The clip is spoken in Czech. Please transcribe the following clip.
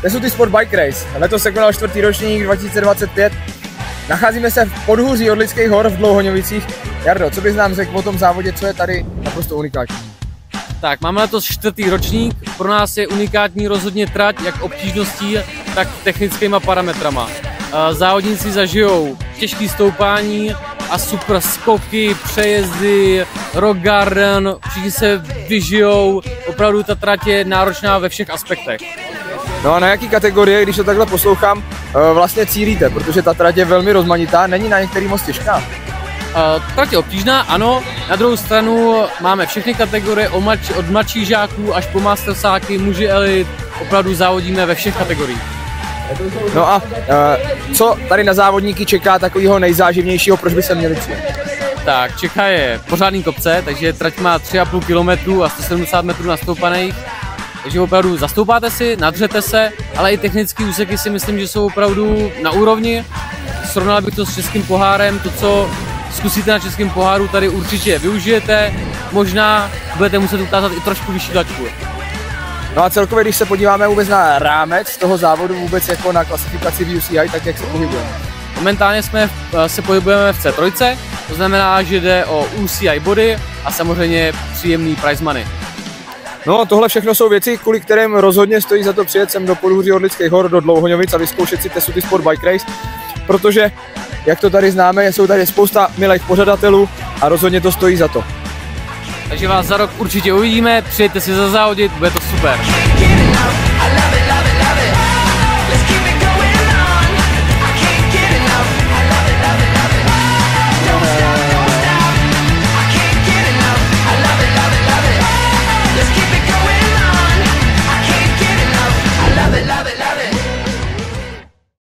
Tesuty Sport Bike Race. Letos se konal 4. ročník 2025. Nacházíme se v podhůří Orlických hor v Dlouhoňovicích. Jardo, co bys nám řekl o tom závodě, co je tady naprosto unikátní? Tak, máme letos 4. ročník. Pro nás je unikátní rozhodně trať, jak obtížností, tak technickýma parametrama. Závodníci zažijou těžké stoupání a super skoky, přejezdy, rock garden, všichni se vyžijou, opravdu ta trať je náročná ve všech aspektech. No a na jaký kategorie, když to takhle poslouchám, vlastně cílíte, protože ta trať je velmi rozmanitá, není na některý moc těžká? Trať je obtížná, ano, na druhou stranu máme všechny kategorie, od mladších žáků až po mastersáky, muži elit, opravdu závodíme ve všech kategoriích. No a co tady na závodníky čeká takového nejzáživnějšího, proč by se měli přijet? Tak, čeká je pořádný kopce, takže trať má 3,5 km a 170 metrů nastoupaných. Takže opravdu zastoupáte si, nadřete se, ale i technické úseky si myslím, že jsou opravdu na úrovni. Srovnal bych to s českým pohárem, to, co zkusíte na českém poháru, tady určitě využijete, možná budete muset ukázat i trošku vyšší laťku. No a celkově, když se podíváme vůbec na rámec toho závodu, vůbec jako na klasifikaci v UCI, tak jak se pohybujeme? Momentálně se pohybujeme v C3, to znamená, že jde o UCI body a samozřejmě příjemný prize money. No tohle všechno jsou věci, kvůli kterým rozhodně stojí za to přijet sem do podhůří Orlických hor, do Dlouhoňovic a vyzkoušet si Tesuty Sport Bike Race, protože, jak to tady známe, jsou tady spousta milých pořadatelů a rozhodně to stojí za to. Takže vás za rok určitě uvidíme, přijďte si zazávodit, bude to super.